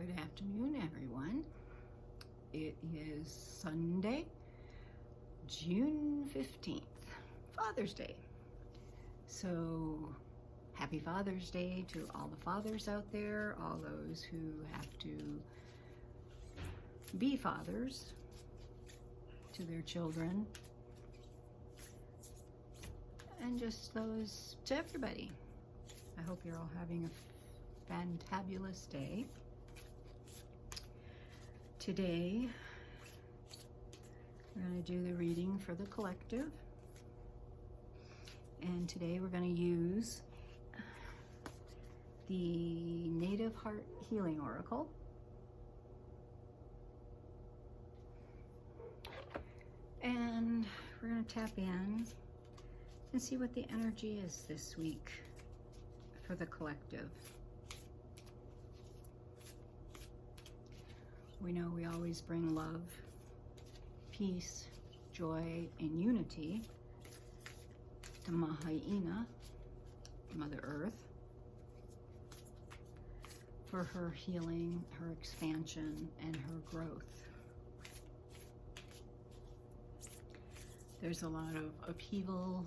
Good afternoon, everyone. It is Sunday, June 15th, Father's Day. So happy Father's Day to all the fathers out there, all those who have to be fathers to their children, and just those to everybody. I hope you're all having a fantabulous day. Today, we're going to do the reading for the collective. And today we're going to use the Native Heart Healing Oracle. And we're going to tap in and see what the energy is this week for the collective. We know we always bring love, peace, joy, and unity to Maha'ina, Mother Earth, for her healing, her expansion, and her growth. There's a lot of upheaval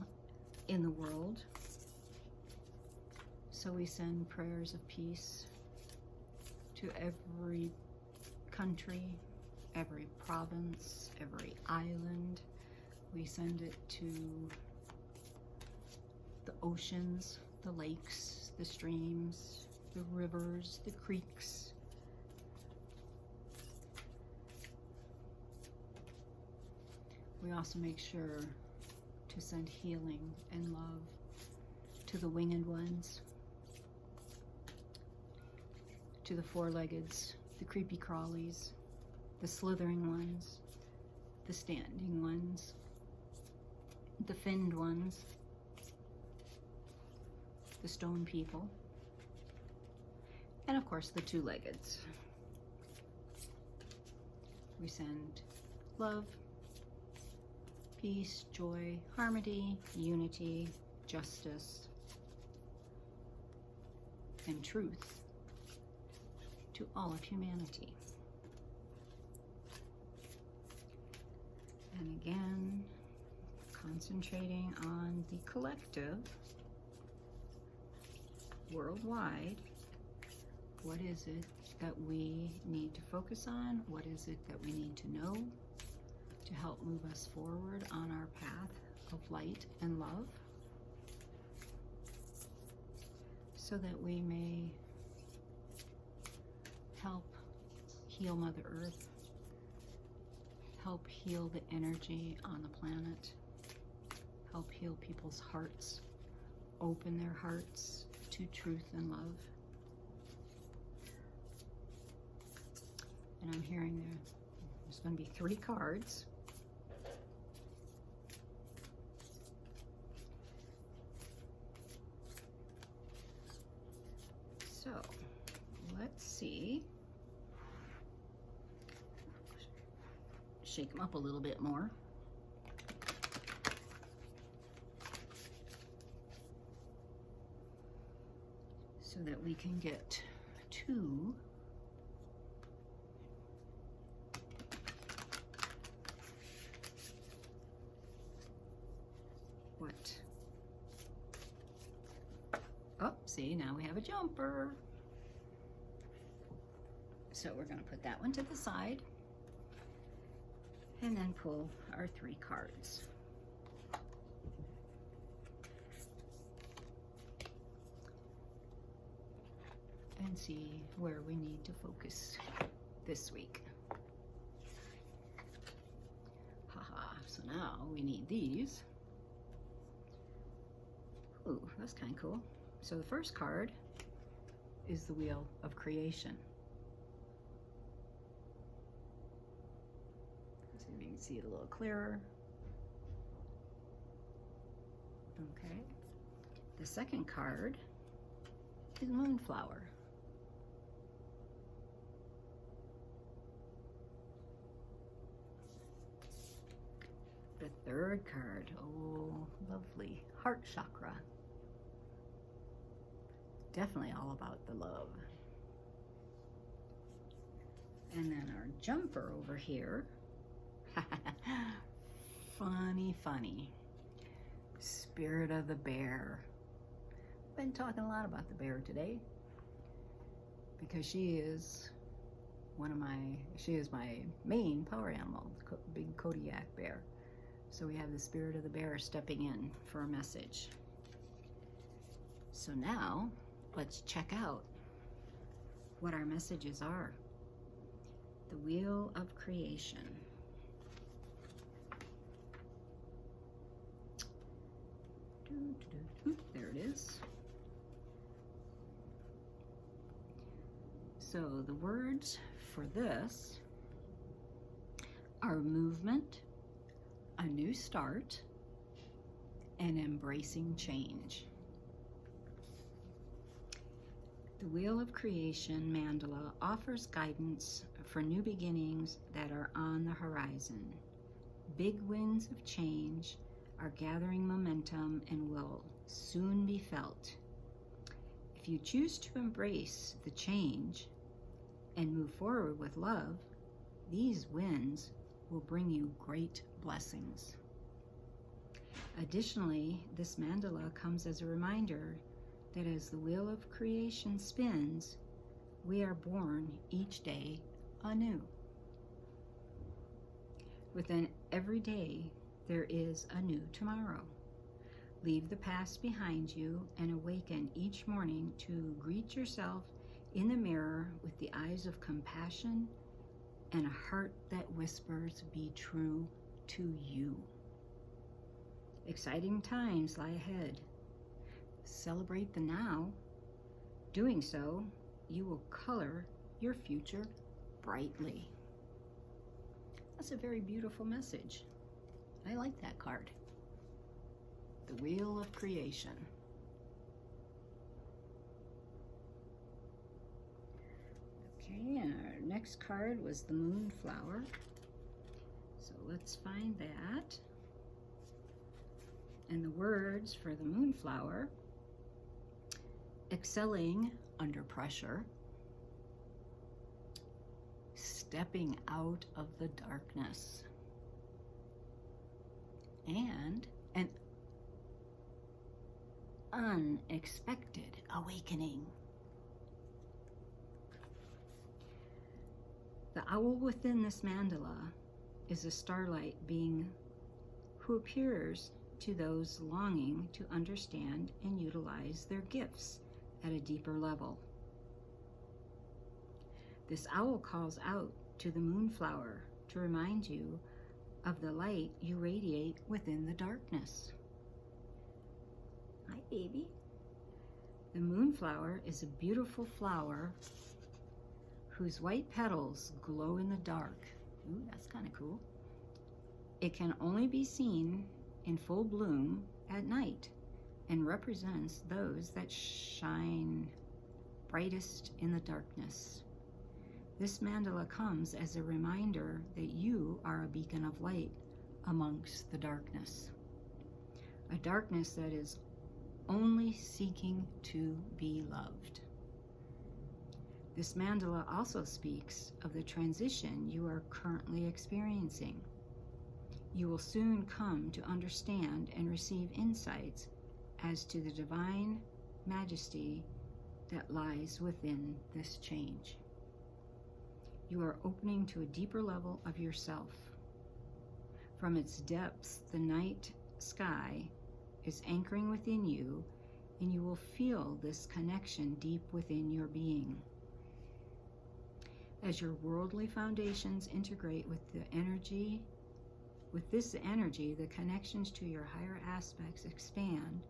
in the world, so we send prayers of peace to every country, every province, every island. We send it to the oceans, the lakes, the streams, the rivers, the creeks. We also make sure to send healing and love to the winged ones, to the four-leggeds, the creepy crawlies, the slithering ones, the standing ones, the finned ones, the stone people, and of course the two-leggeds. We send love, peace, joy, harmony, unity, justice, and truth to all of humanity. And again, concentrating on the collective worldwide. What is it that we need to focus on? What is it that we need to know to help move us forward on our path of light and love, so that we may help heal Mother Earth, help heal the energy on the planet, help heal people's hearts, open their hearts to truth and love. And I'm hearing there's going to be 3 cards. So let's see. Shake them up a little bit more. So that we can get 2 oh, see, now we have a jumper. So we're going to put that one to the side and then pull our 3 cards. And see where we need to focus this week. Haha, so now we need these. Ooh, that's kind of cool. So the first card is the Wheel of Creation. See if you can see it a little clearer. Okay. The second card is Moonflower. The third card, oh, lovely, Heart Chakra. Definitely all about the love. And then our jumper over here, funny, spirit of the bear. Been talking a lot about the bear today because she is my main power animal, the big Koinkydink bear. So we have the spirit of the bear stepping in for a message. So now let's check out what our messages are. The Wheel of Creation. There it is. So the words for this are movement, a new start, and embracing change. The Wheel of Creation mandala offers guidance for new beginnings that are on the horizon. Big winds of change are gathering momentum and will soon be felt. If you choose to embrace the change and move forward with love, these winds will bring you great blessings. Additionally, this mandala comes as a reminder that as the Wheel of Creation spins, we are born each day anew. Within every day, there is a new tomorrow. Leave the past behind you and awaken each morning to greet yourself in the mirror with the eyes of compassion and a heart that whispers, "Be true to you." Exciting times lie ahead. Celebrate the now. Doing so, you will color your future brightly. That's a very beautiful message. I like that card. The Wheel of Creation. Okay, and our next card was the Moonflower. So let's find that. And the words for the Moonflower: excelling under pressure, stepping out of the darkness, and an unexpected awakening. The owl within this mandala is a starlight being who appears to those longing to understand and utilize their gifts at a deeper level. This owl calls out to the Moonflower to remind you of the light you radiate within the darkness. Hi, baby. The Moonflower is a beautiful flower whose white petals glow in the dark. Ooh, that's kind of cool. It can only be seen in full bloom at night and represents those that shine brightest in the darkness. This mandala comes as a reminder that you are a beacon of light amongst the darkness. A darkness that is only seeking to be loved. This mandala also speaks of the transition you are currently experiencing. You will soon come to understand and receive insights as to the divine majesty that lies within this change. You are opening to a deeper level of yourself. From its depths, the night sky is anchoring within you, and you will feel this connection deep within your being. As your worldly foundations integrate with this energy, the connections to your higher aspects expand,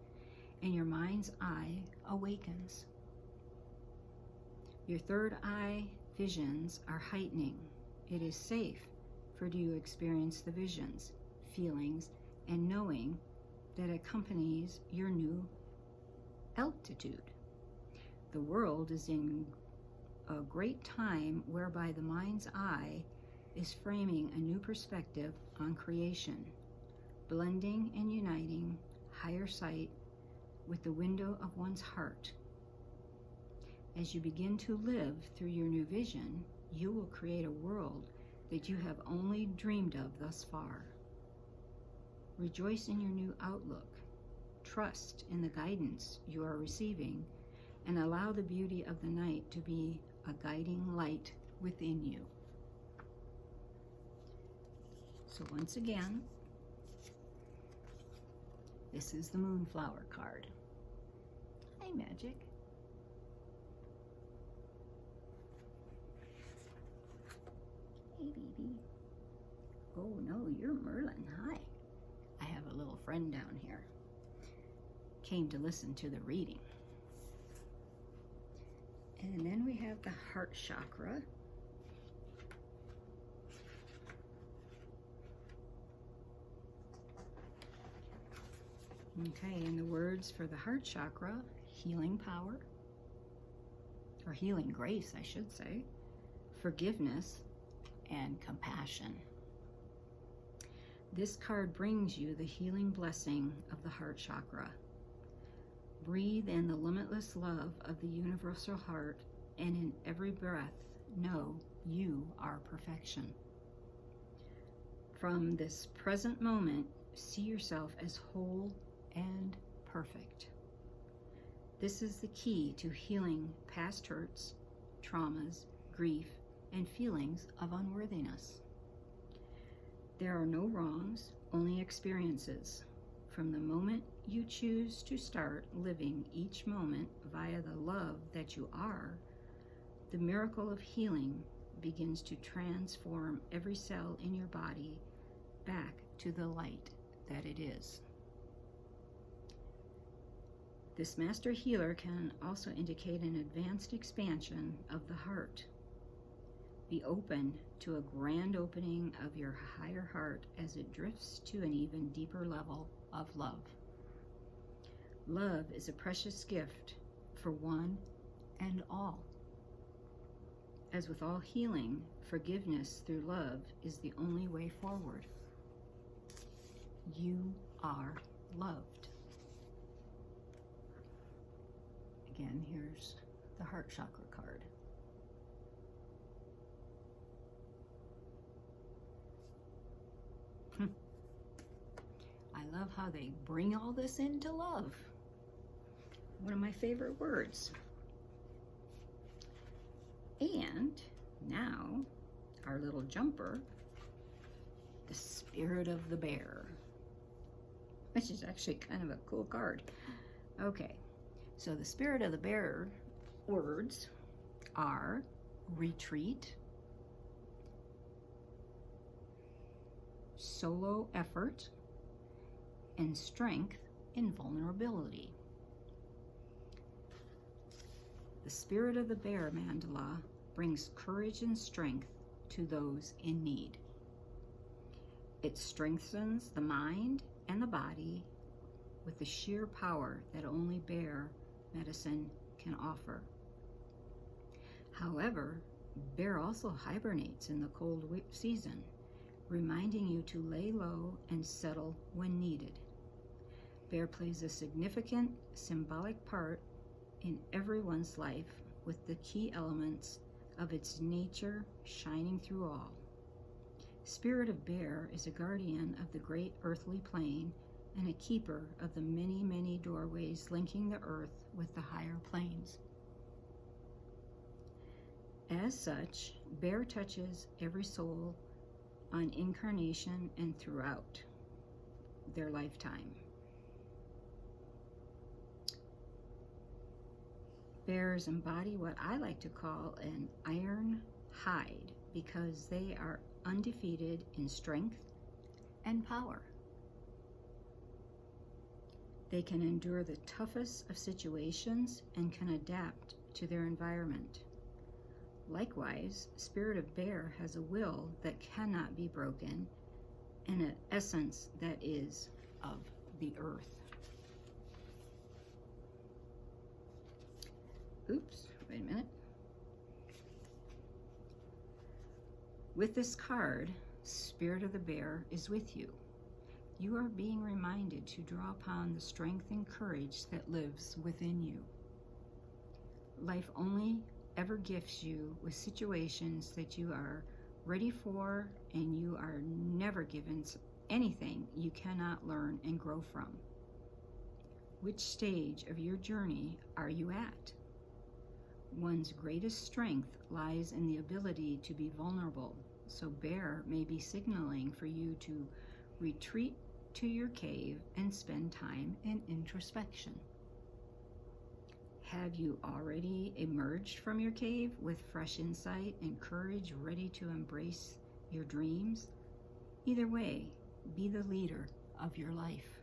and your mind's eye awakens. Your third eye visions are heightening. It is safe for you to experience the visions, feelings, and knowing that accompanies your new altitude. The world is in a great time whereby the mind's eye is framing a new perspective on creation, blending and uniting higher sight with the window of one's heart. As you begin to live through your new vision, you will create a world that you have only dreamed of thus far. Rejoice in your new outlook. Trust in the guidance you are receiving, and allow the beauty of the night to be a guiding light within you. So once again, this is the Moonflower card. Hi, Magic. Hey, baby. Oh no, you're Merlin. Hi. I have a little friend down here. Came to listen to the reading. And then we have the heart chakra. Okay, and the words for the heart chakra: healing power, or healing grace, I should say, forgiveness, and compassion. This card brings you the healing blessing of the heart chakra. Breathe in the limitless love of the universal heart, and in every breath, know you are perfection. From this present moment, see yourself as whole and perfect. This is the key to healing past hurts, traumas, grief, and feelings of unworthiness. There are no wrongs, only experiences. From the moment you choose to start living each moment via the love that you are, the miracle of healing begins to transform every cell in your body back to the light that it is. This master healer can also indicate an advanced expansion of the heart. Be open to a grand opening of your higher heart as it drifts to an even deeper level of love. Love is a precious gift for one and all. As with all healing, forgiveness through love is the only way forward. You are loved. Again, here's the heart chakra card. I love how they bring all this into love. One of my favorite words. And now, our little jumper, the spirit of the bear, which is actually kind of a cool card. Okay, so the spirit of the bear words are retreat, solo effort, and strength in vulnerability. The spirit of the bear mandala brings courage and strength to those in need. It strengthens the mind and the body with the sheer power that only bear medicine can offer. However, bear also hibernates in the cold season, reminding you to lay low and settle when needed. Bear plays a significant symbolic part in everyone's life, with the key elements of its nature shining through all. Spirit of Bear is a guardian of the great earthly plane and a keeper of the many, many doorways linking the earth with the higher planes. As such, Bear touches every soul on incarnation and throughout their lifetime. Bears embody what I like to call an iron hide because they are undefeated in strength and power. They can endure the toughest of situations and can adapt to their environment. Likewise, Spirit of Bear has a will that cannot be broken and an essence that is of the earth. Oops, wait a minute. With this card, Spirit of the Bear is with you. You are being reminded to draw upon the strength and courage that lives within you. Life only ever gifts you with situations that you are ready for, and you are never given anything you cannot learn and grow from. Which stage of your journey are you at? One's greatest strength lies in the ability to be vulnerable, so Bear may be signaling for you to retreat to your cave and spend time in introspection. Have you already emerged from your cave with fresh insight and courage, ready to embrace your dreams? Either way, be the leader of your life.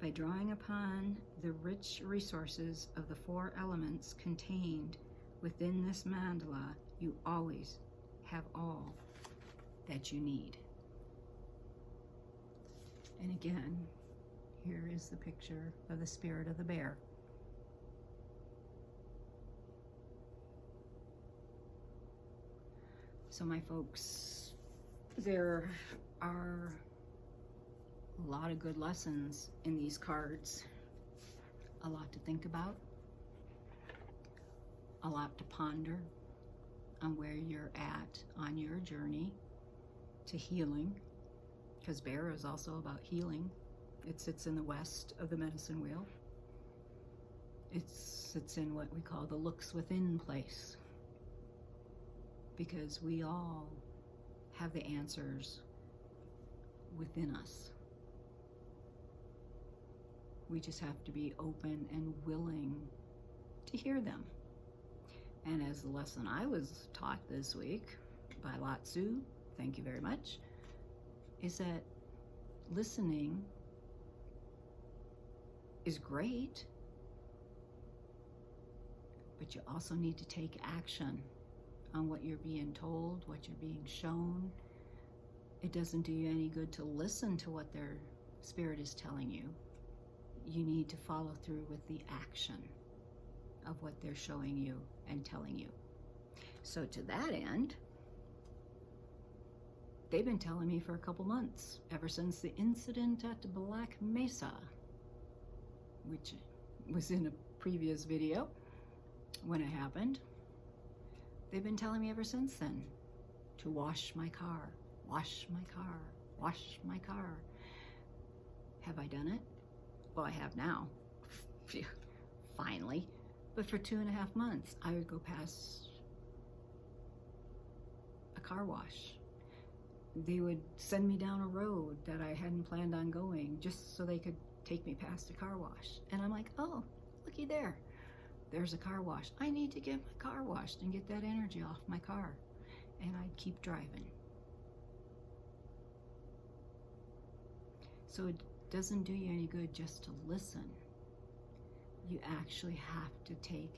By drawing upon the rich resources of the 4 elements contained within this mandala, you always have all that you need. And again, here is the picture of the spirit of the bear. So my folks, there are a lot of good lessons in these cards, a lot to think about, a lot to ponder on where you're at on your journey to healing, because Bear is also about healing. It sits in the west of the medicine wheel. It sits in what we call the looks within place, because we all have the answers within us. We just have to be open and willing to hear them. And as the lesson I was taught this week by Latsu, thank you very much, is that listening is great, but you also need to take action on what you're being told, what you're being shown. It doesn't do you any good to listen to what their spirit is telling you. You need to follow through with the action of what they're showing you and telling you. So to that end, they've been telling me for a couple months, ever since the incident at Black Mesa, which was in a previous video when it happened. They've been telling me ever since then to wash my car, wash my car, wash my car. Have I done it? Well, I have now, finally. But for 2.5 months, I would go past a car wash. They would send me down a road that I hadn't planned on going just so they could take me past a car wash. And I'm like, oh, looky there. There's a car wash. I need to get my car washed and get that energy off my car. And I'd keep driving. So it doesn't do you any good just to listen. You actually have to take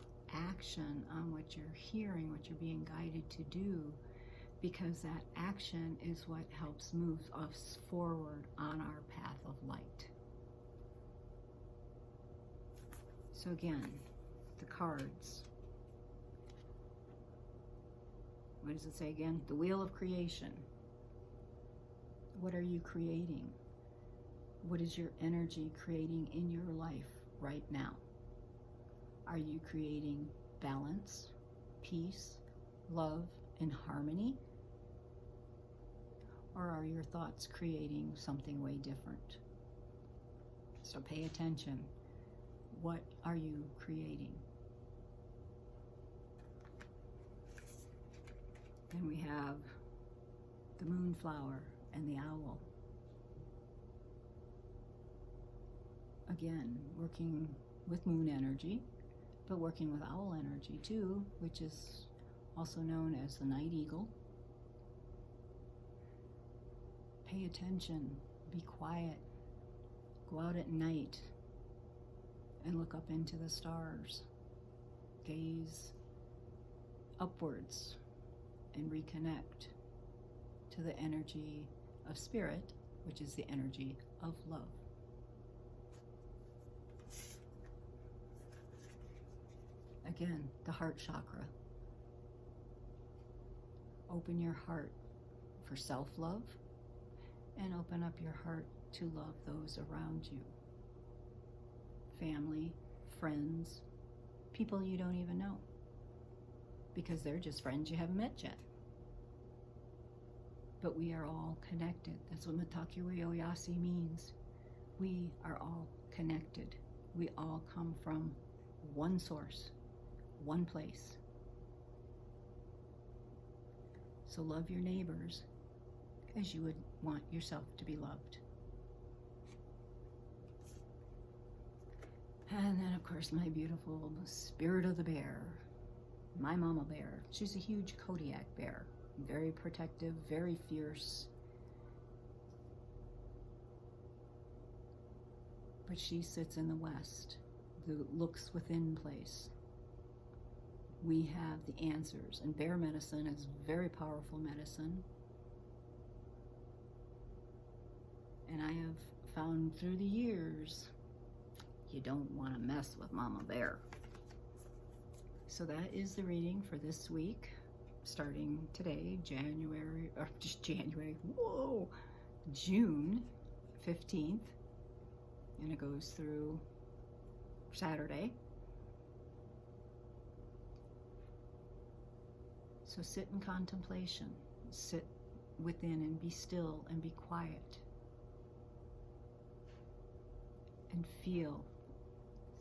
action on what you're hearing, what you're being guided to do, because that action is what helps move us forward on our path of light. So again, the cards. What does it say again? The wheel of creation. What are you creating? What is your energy creating in your life right now? Are you creating balance, peace, love, and harmony? Or are your thoughts creating something way different? So pay attention. What are you creating? Then we have the moonflower and the owl. Again, working with moon energy, but working with owl energy too, which is also known as the night eagle. Pay attention, be quiet, go out at night and look up into the stars. Gaze upwards and reconnect to the energy of spirit, which is the energy of love. Again, the heart chakra. Open your heart for self-love and open up your heart to love those around you. Family, friends, people you don't even know. because they're just friends you haven't met yet. But we are all connected. That's what Mitakuye Oyasi means. We are all connected. We all come from one source, one place. So love your neighbors as you would want yourself to be loved. And then, of course, my beautiful spirit of the bear, my mama bear. She's a huge Kodiak bear, very protective, very fierce. But she sits in the west, the looks within place. We have the answers, and bear medicine is very powerful medicine. And I have found through the years, you don't want to mess with Mama Bear. So that is the reading for this week, starting today, June 15th, and it goes through Saturday. So sit in contemplation, sit within and be still and be quiet. And feel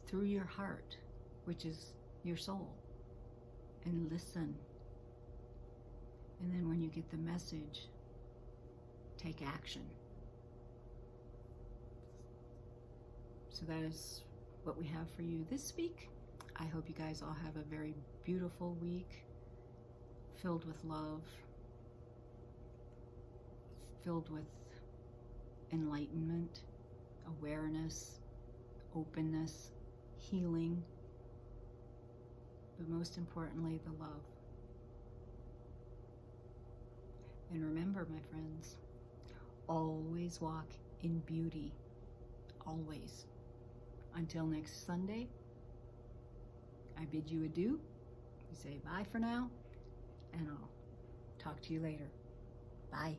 through your heart, which is your soul, and listen. And then when you get the message, take action. So that is what we have for you this week. I hope you guys all have a very beautiful week, filled with love, filled with enlightenment, awareness, openness, healing, but most importantly, the love. And remember, my friends, always walk in beauty, always. Until next Sunday, I bid you adieu. You say bye for now, and I'll talk to you later. Bye.